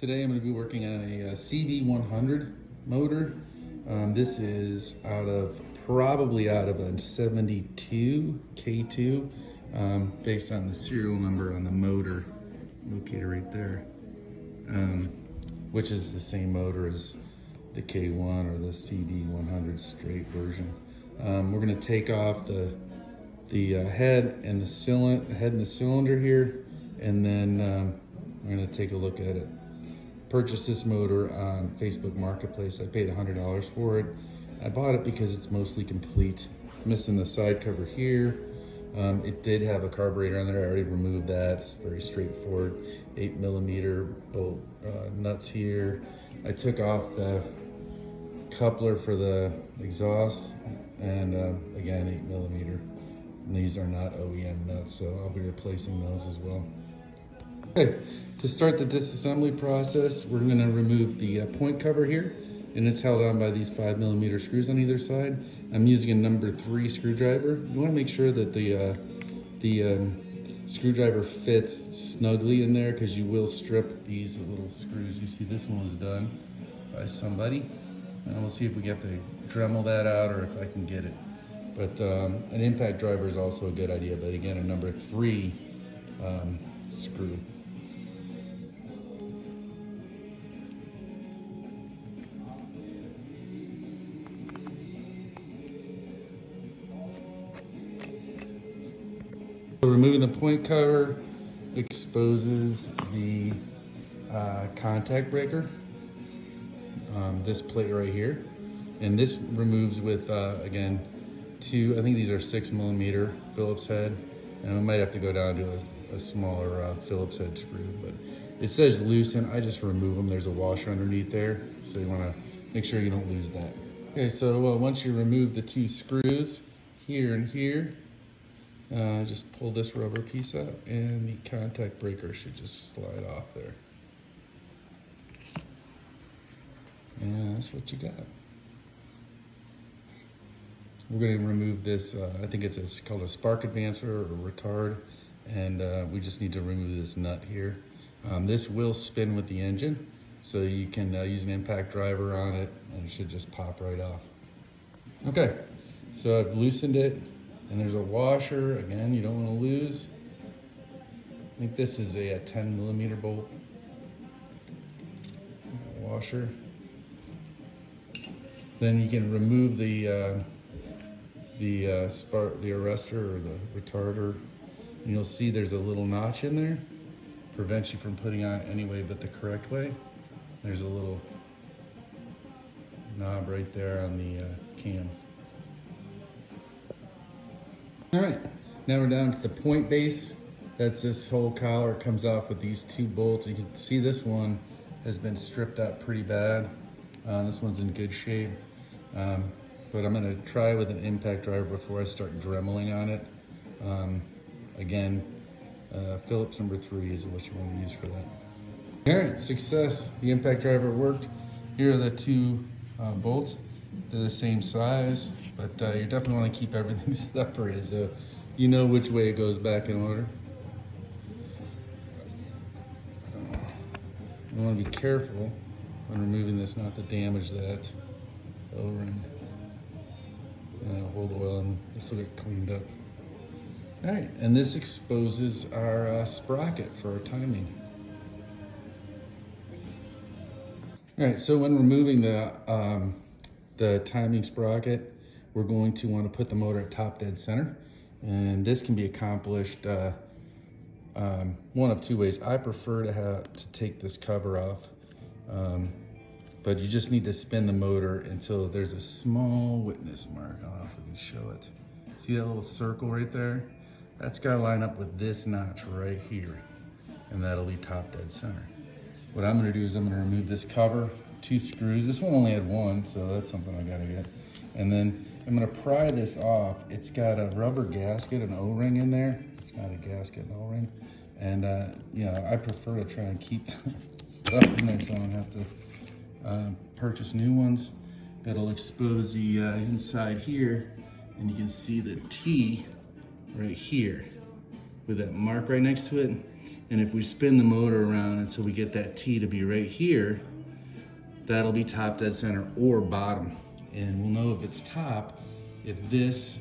Today I'm going to be working on a CB100 motor. This is probably out of a 72 K2 based on the serial number on the motor located right there, which is the same motor as the K1 or the CB100 straight version. We're going to take off the head and the cylinder here, and then we're going to take a look at it. Purchased this motor on Facebook Marketplace. I paid $100 for it. I bought it because it's mostly complete. It's missing the side cover here. It did have a carburetor on there. I already removed that. It's very straightforward. 8mm bolt nuts here. I took off the coupler for the exhaust, and again 8mm. And these are not OEM nuts, so I'll be replacing those as well. Okay, to start the disassembly process, we're going to remove the point cover here, and it's held on by these 5mm screws on either side. I'm using a number 3 screwdriver. You want to make sure that the screwdriver fits snugly in there, because you will strip these little screws. You see this one was done by somebody, and we'll see if we have to Dremel that out or if I can get it. But an impact driver is also a good idea, but again, a number 3 screw. So removing the point cover exposes the contact breaker, this plate right here, and this removes with again I think these are 6mm Phillips head, and we might have to go down to a smaller Phillips head screw, but it says loosen. I just remove them. There's a washer underneath there, so you want to make sure you don't lose that. Okay, so once you remove the 2 screws here and here, just pull this rubber piece out, and the contact breaker should just slide off there. And that's what you got. We're going to remove this, I think it's called a spark advancer or retard, and we just need to remove this nut here. This will spin with the engine, so you can use an impact driver on it, and it should just pop right off. Okay, so I've loosened it, and there's a washer. Again, you don't want to lose. I think this is a 10mm bolt washer. Then you can remove the arrestor or the retarder, and you'll see there's a little notch in there. Prevents you from putting on it any way but the correct way. There's a little knob right there on the cam. All right, now we're down to the point base. That's this whole collar. It comes off with these 2 bolts. You can see this one has been stripped out pretty bad. This one's in good shape. But I'm going to try with an impact driver before I start dremeling on it. Again, Phillips number 3 is what you want to use for that. All right, success. The impact driver worked. Here are the 2 bolts. They're the same size, but you definitely want to keep everything separated so you know which way it goes back in order. You want to be careful when removing this not to damage that O-ring. Hold oil, and this will get cleaned up. All right, and this exposes our sprocket for our timing. All right, so when removing the timing sprocket, we're going to want to put the motor at top dead center, and this can be accomplished one of 2 ways. I prefer to take this cover off. But you just need to spin the motor until there's a small witness mark. I don't know if we can show it. See that little circle right there? That's got to line up with this notch right here, and that'll be top dead center. What I'm going to do is I'm going to remove this cover, 2 screws. This one only had 1, so that's something I got to get. And then I'm going to pry this off. It's got a rubber gasket, an O-ring in there. It's not a gasket, an O-ring. And you know, I prefer to try and keep stuff in there so I don't have to purchase new ones. It'll expose the inside here, and you can see the T right here with that mark right next to it. And if we spin the motor around until we get that T to be right here, that'll be top dead center or bottom. And we'll know if it's top if this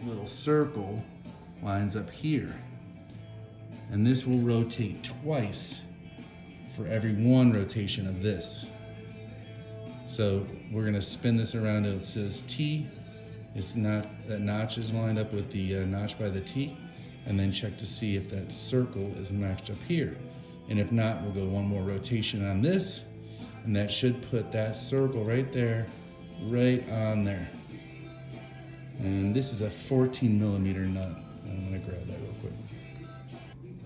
little circle lines up here. And this will rotate twice for every one rotation of this. So we're gonna spin this around until it says T. It's not, that notch is lined up with the notch by the T, and then check to see if that circle is matched up here. And if not, we'll go one more rotation on this, and that should put that circle right there, right on there. And this is a 14 millimeter nut. I'm gonna grab that real quick.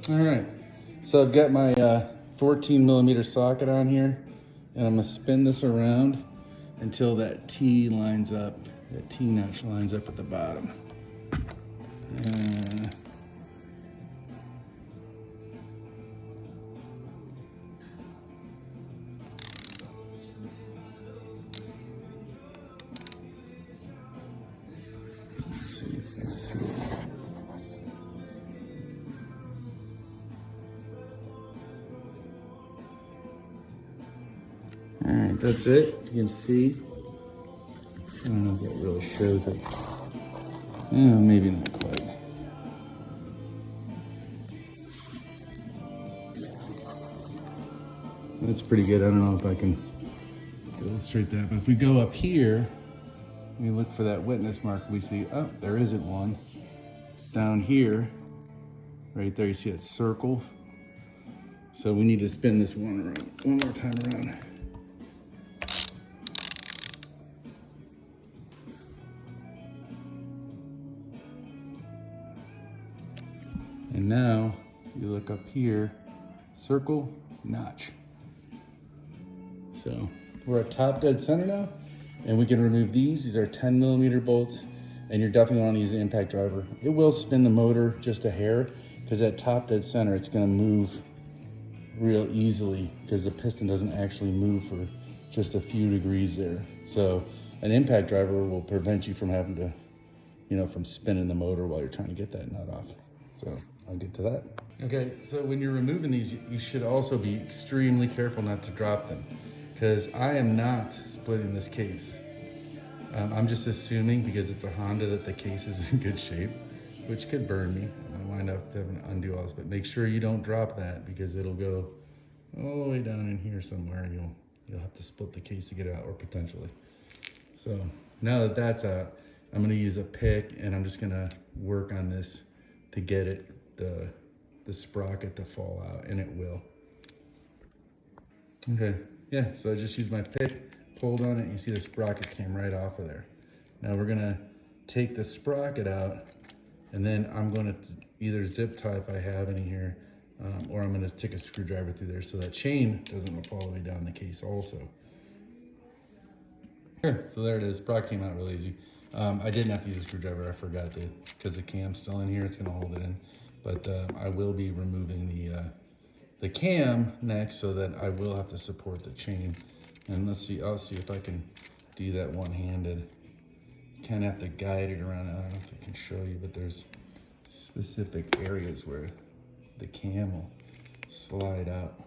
All right, so I've got my 14 millimeter socket on here, and I'm gonna spin this around until that T lines up, that T notch lines up at the bottom. Let's see. All right, that's it. You can see. I don't know if that really shows it. Maybe not quite. That's pretty good. I don't know if I can illustrate that, but if we go up here, we look for that witness mark, we see, oh, there isn't one. It's down here, right there. You see that circle? So we need to spin this one more time around. And now you look up here, circle, notch. So we're at top dead center now, and we can remove these. These are 10 millimeter bolts, and you're definitely gonna use the impact driver. It will spin the motor just a hair, because at top dead center, it's gonna move real easily because the piston doesn't actually move for just a few degrees there. So an impact driver will prevent you from having to, from spinning the motor while you're trying to get that nut off. So I'll get to that. Okay, so when you're removing these, you should also be extremely careful not to drop them, because I am not splitting this case. I'm just assuming because it's a Honda that the case is in good shape, which could burn me. I wind up having to undo all this, but make sure you don't drop that because it'll go all the way down in here somewhere, and you'll have to split the case to get it out, or potentially. So now that that's out, I'm gonna use a pick, and I'm just gonna work on this to get it, the sprocket to fall out, and it will. Okay, yeah, so I just used my pick, pulled on it, and you see the sprocket came right off of there. Now we're gonna take the sprocket out, and then I'm gonna either zip tie if I have any here, or I'm gonna take a screwdriver through there so that chain doesn't fall all the way down the case also. Okay, so there it is, sprocket came out really easy. I didn't have to use a screwdriver, I forgot to, because the cam's still in here, it's gonna hold it in. But I will be removing the cam next, so that I will have to support the chain. And let's see, I'll see if I can do that one-handed. You kind of have to guide it around. I don't know if I can show you, but there's specific areas where the cam will slide out.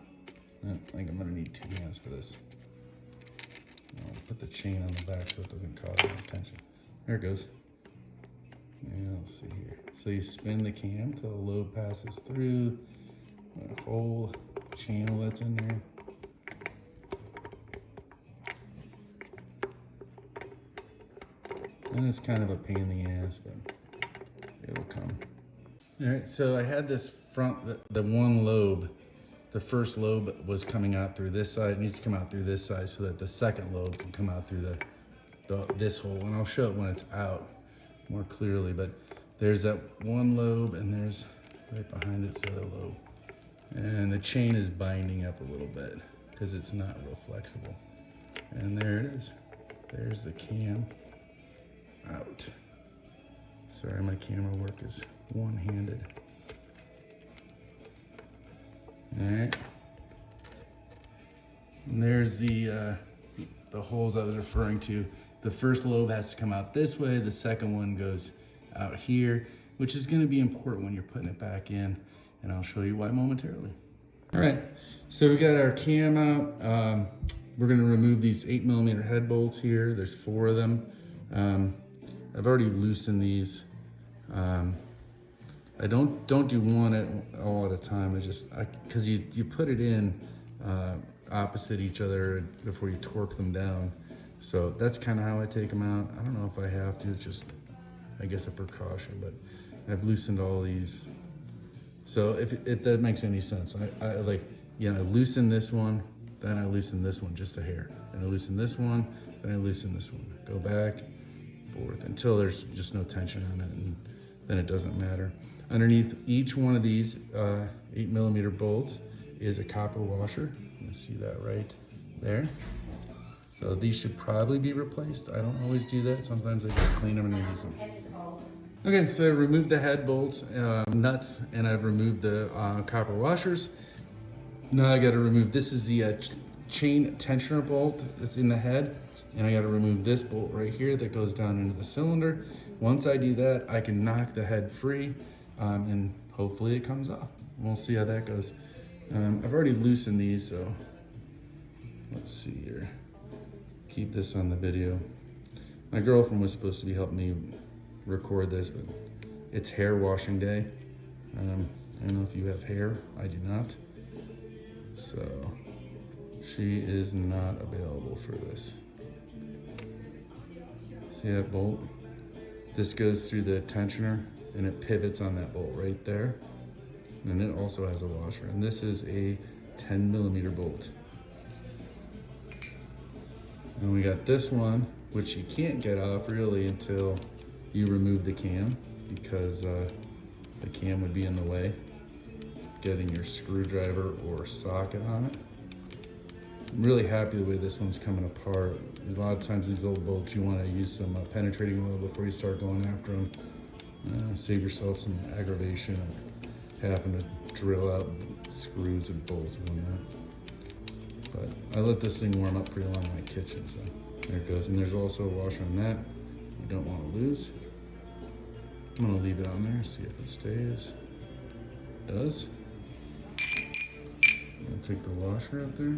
I think I'm gonna need 2 hands for this. I'll put the chain on the back so it doesn't cause any tension. There it goes. Yeah, let's see here. So you spin the cam till the load passes through the whole channel that's in there. And it's kind of a pain in the ass, but it'll come. All right, so I had this front, the one lobe, the first lobe was coming out through this side. It needs to come out through this side so that the second lobe can come out through this hole. And I'll show it when it's out more clearly, but there's that one lobe, and there's right behind it's the other lobe. And the chain is binding up a little bit because it's not real flexible. And there it is. There's the cam out. Sorry, my camera work is one-handed. All right. And there's the holes I was referring to. The first lobe has to come out this way. The second one goes out here, which is going to be important when you're putting it back in. and I'll show you why momentarily. All right, so we got our cam out. We're gonna remove these 8mm head bolts here. There's 4 of them. I've already loosened these. I don't do one all at a time. Because you put it in opposite each other before you torque them down. So that's kind of how I take them out. I don't know if I have to, it's just, I guess, a precaution, but I've loosened all these. So if that makes any sense, I loosen this one, then I loosen this one just a hair. Then I loosen this one, then I loosen this one. Go back, forth, until there's just no tension on it, and then it doesn't matter. Underneath each one of these 8mm bolts is a copper washer. You can see that right there. So these should probably be replaced. I don't always do that. Sometimes I just clean them and use them. Okay, so I removed the head bolts, nuts, and I've removed the copper washers. Now I gotta remove, this is the chain tensioner bolt that's in the head, and I gotta remove this bolt right here that goes down into the cylinder. Once I do that, I can knock the head free, and hopefully it comes off. We'll see how that goes. I've already loosened these, so let's see here. Keep this on the video. My girlfriend was supposed to be helping me record this, but it's hair washing day. I don't know if you have hair, I do not. So she is not available for this. See that bolt? This goes through the tensioner and it pivots on that bolt right there. And it also has a washer. And this is a 10mm bolt. And we got this one, which you can't get off really until you remove the cam, because the cam would be in the way getting your screwdriver or socket on it. I'm really happy the way this one's coming apart. A lot of times these old bolts, you want to use some penetrating oil before you start going after them. Save yourself some aggravation of having to drill out screws and bolts and whatnot. But I let this thing warm up pretty long in my kitchen, so there it goes. And there's also a washer on that you don't want to lose. I'm gonna leave it on there, see if it stays. It does. I'm gonna take the washer out there.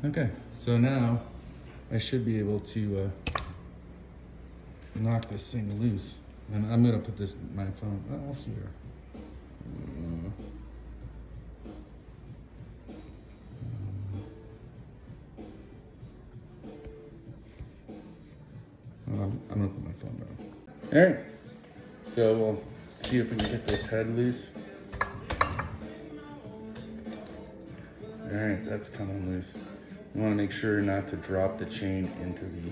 Okay, so now I should be able to knock this thing loose. And I'm gonna put this, my phone, I'll see here. I'm gonna put my phone down. All right, so we'll see if we can get this head loose. All right, that's coming loose. You wanna make sure not to drop the chain into the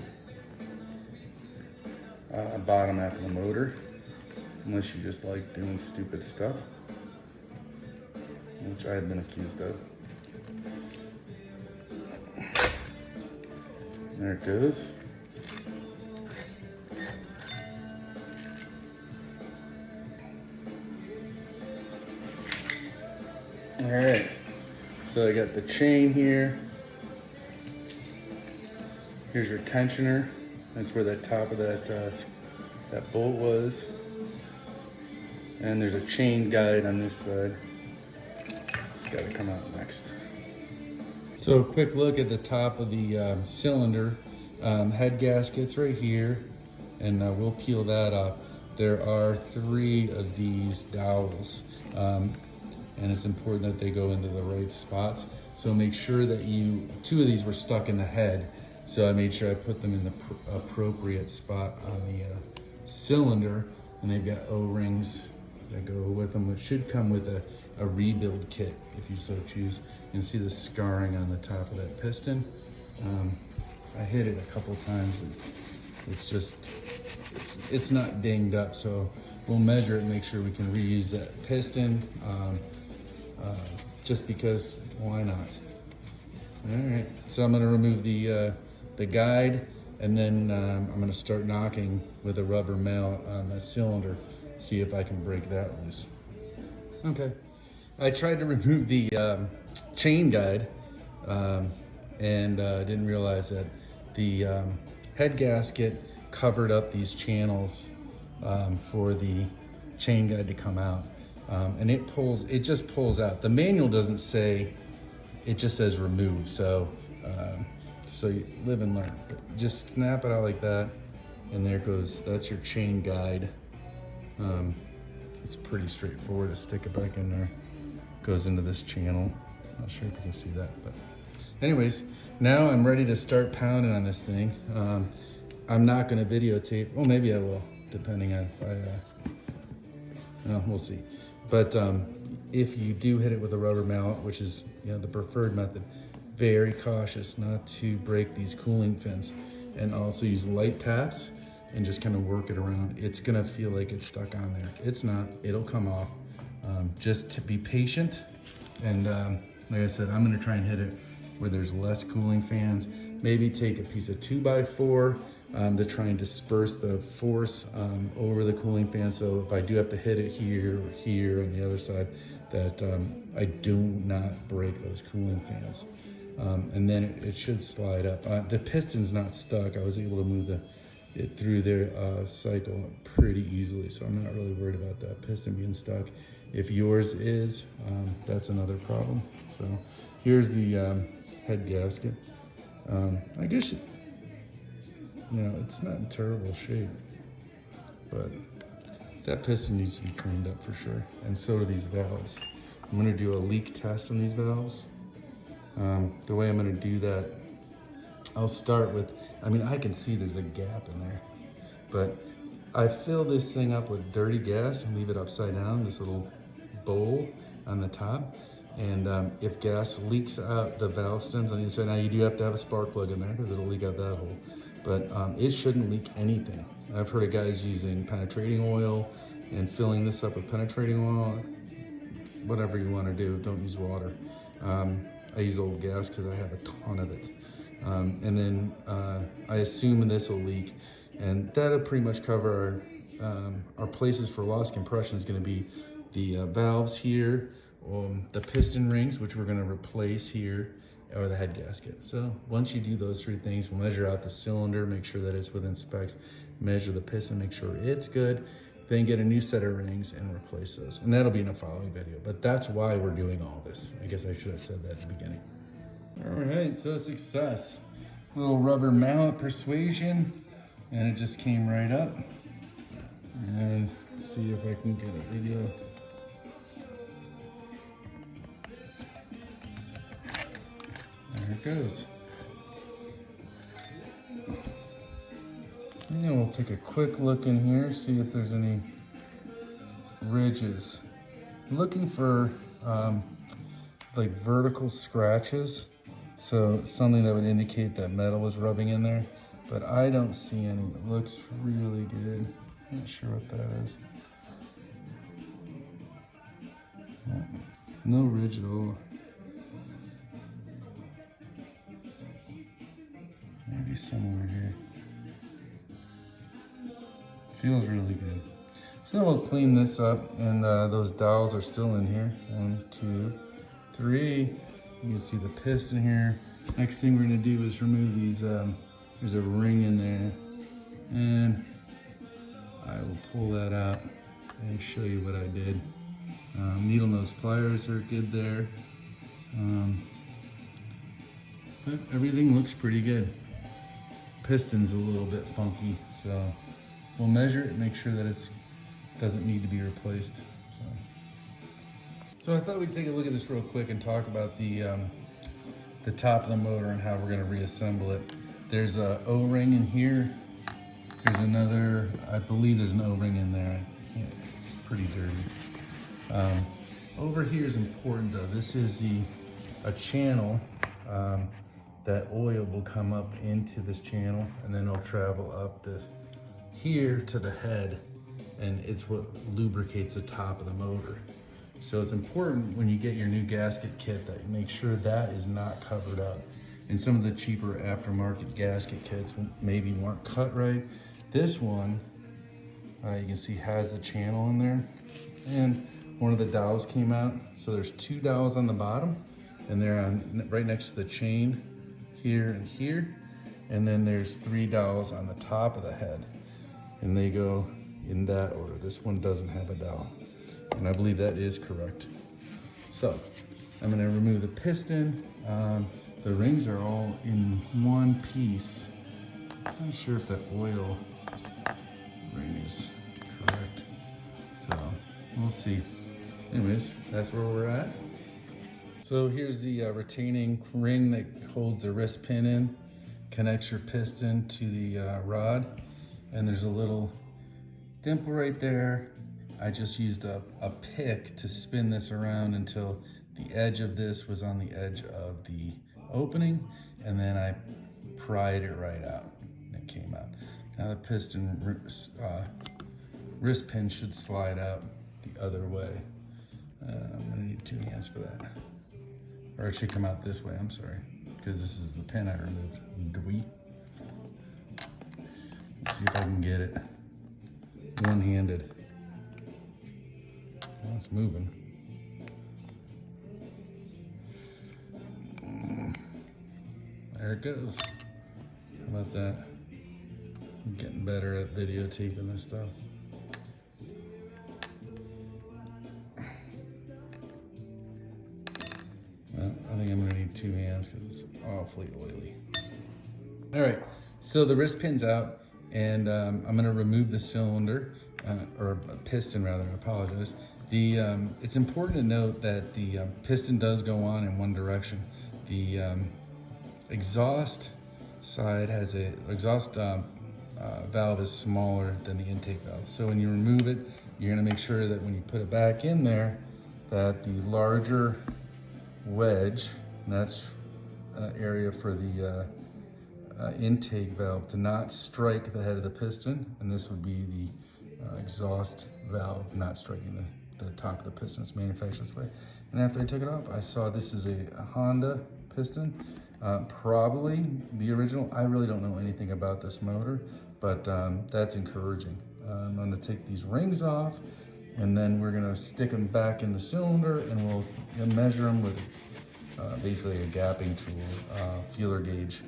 bottom half of the motor, unless you just like doing stupid stuff, which I have been accused of. There it goes. All right, so I got the chain here. Here's your tensioner. That's where the top of that bolt was. And there's a chain guide on this side. It's got to come out next. So a quick look at the top of the cylinder. Head gaskets right here, and we'll peel that off. There are 3 of these dowels. And it's important that they go into the right spots. So make sure that 2 of these were stuck in the head. So I made sure I put them in the appropriate spot on the cylinder, and they've got O-rings that go with them, which should come with a rebuild kit if you so choose. You can see the scarring on the top of that piston. I hit it a couple times, but it's just, it's not dinged up. So we'll measure it and make sure we can reuse that piston. Just because, why not? All right, so I'm gonna remove the guide, and then I'm gonna start knocking with a rubber mallet on the cylinder, see if I can break that loose. Okay, I tried to remove the chain guide and didn't realize that the head gasket covered up these channels for the chain guide to come out. and it just pulls out. The manual doesn't say, it just says remove. So, so you live and learn. But just snap it out like that, and there goes, that's your chain guide. It's pretty straightforward to stick it back in there. Goes into this channel. Not sure if you can see that, but anyways, now I'm ready to start pounding on this thing. I'm not gonna videotape. Well, maybe I will, depending on if I, we'll see. But if you do hit it with a rubber mallet, which is the preferred method, very cautious not to break these cooling fins, and also use light taps and just kind of work it around. It's gonna feel like it's stuck on there. It's not, it'll come off. Just to be patient, and like I said, I'm gonna try and hit it where there's less cooling fans. Maybe take a piece of 2x4 to try and disperse the force over the cooling fan. So if I do have to hit it here or here on the other side, that I do not break those cooling fans. And then it should slide up. The piston's not stuck. I was able to move it through their cycle pretty easily, so I'm not really worried about that piston being stuck. If yours is, that's another problem. So here's the head gasket. I guess it's not in terrible shape, but that piston needs to be cleaned up for sure, and so do these valves. I'm going to do a leak test on these valves. The way I'm going to do that, I'll start with, I can see there's a gap in there, but I fill this thing up with dirty gas and leave it upside down, this little bowl on the top. And if gas leaks out the valve stems on the inside, now you do have to have a spark plug in there because it'll leak out that hole, but it shouldn't leak anything. I've heard of guys using penetrating oil and filling this up with penetrating oil. Whatever you want to do, don't use water. I use old gas because I have a ton of it. And then I assume this will leak, and that'll pretty much cover our places for lost compression. Is going to be the valves here, the piston rings, which we're going to replace here, or the head gasket. So once you do those three things, we'll measure out the cylinder, make sure that it's within specs, measure the piston, make sure it's good, then get a new set of rings and replace those. And that'll be in a following video, but that's why we're doing all this. I guess I should have said that at the beginning. All right, so success. Little rubber mallet persuasion, and it just came right up. And see if I can get a video. There it goes. And then we'll take a quick look in here, see if there's any ridges. I'm looking for like vertical scratches. So something that would indicate that metal was rubbing in there, but I don't see any. It looks really good. Not sure what that is. No ridge at all. Maybe somewhere here. Feels really good. So we'll clean this up, and those dowels are still in here. 1, 2, 3. You can see the piston here. Next thing we're gonna do is remove these, there's a ring in there, and I will pull that out and show you what I did. Needle nose pliers are good there. But everything looks pretty good. Piston's a little bit funky, so we'll measure it and make sure that it doesn't need to be replaced. So I thought we'd take a look at this real quick and talk about the top of the motor and how we're going to reassemble it. There's a O-ring in here. There's another, I believe there's an O-ring in there. It's pretty dirty. Over here is important though. This is a channel that oil will come up into this channel, and then it'll travel up here to the head, and it's what lubricates the top of the motor. So it's important when you get your new gasket kit that you make sure that is not covered up. And some of the cheaper aftermarket gasket kits maybe weren't cut right. This one, you can see has a channel in there, and one of the dowels came out. So there's 2 dowels on the bottom, and they're right next to the chain here and here. And then there's 3 dowels on the top of the head, and they go in that order. This one doesn't have a dowel. And I believe that is correct. So I'm gonna remove the piston. The rings are all in one piece. I'm not sure if that oil ring is correct. So we'll see. Anyways, that's where we're at. So here's the retaining ring that holds the wrist pin in, connects your piston to the rod, and there's a little dimple right there. I just used a pick to spin this around until the edge of this was on the edge of the opening, and then I pried it right out and it came out. Now the piston wrist pin should slide out the other way. I'm gonna need 2 hands for that. Or it should come out this way, I'm sorry, because this is the pin I removed. Let's see if I can get it one-handed. Well, it's moving. There it goes. How about that? I'm getting better at videotaping this stuff. Well, I think I'm gonna need 2 hands because it's awfully oily. All right, so the wrist pin's out, and I'm gonna remove the cylinder, or piston rather, I apologize. It's important to note that the piston does go on in one direction. The exhaust side has a exhaust valve is smaller than the intake valve. So when you remove it, you're gonna make sure that when you put it back in there, that the larger wedge, and that's area for the intake valve, to not strike the head of the piston, and this would be the exhaust valve not striking the top of the piston. It's manufactured this way. And after I took it off, I saw this is a Honda piston, probably the original. I really don't know anything about this motor, but that's encouraging. I'm gonna take these rings off, and then we're gonna stick them back in the cylinder, and we'll measure them with basically a gapping tool, feeler gauge,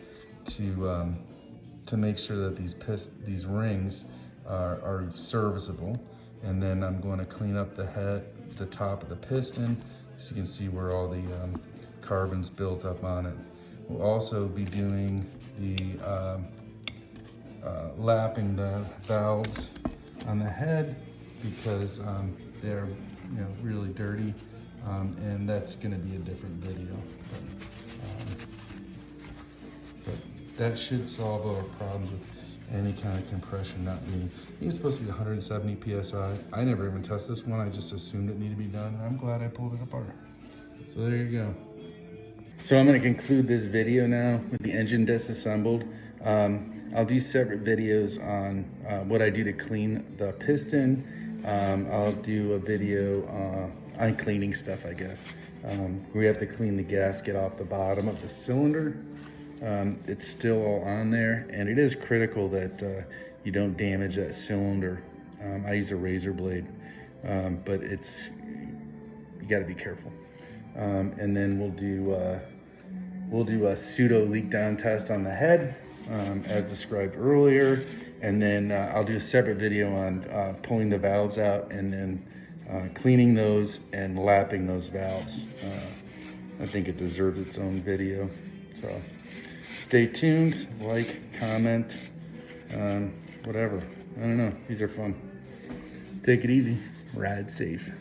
to make sure that these rings are serviceable. And then I'm going to clean up the top of the piston, so you can see where all the carbon's built up on it. We'll also be doing the lapping the valves on the head, because they're really dirty, and that's going to be a different video. But that should solve our problems with any kind of compression not being. I think it's supposed to be 170 psi. I never even tested this one. I just assumed it needed to be done. I'm glad I pulled it apart. So there you go. So I'm going to conclude this video now with the engine disassembled. I'll do separate videos on what I do to clean the piston. I'll do a video on cleaning stuff, I guess. We have to clean the gasket off the bottom of the cylinder. It's still all on there, and it is critical that you don't damage that cylinder. I use a razor blade, but you got to be careful. And then we'll do a pseudo leak down test on the head, as described earlier, and then I'll do a separate video on pulling the valves out, and then cleaning those and lapping those valves. I think it deserves its own video. So stay tuned, like, comment, whatever. I don't know, these are fun. Take it easy, ride safe.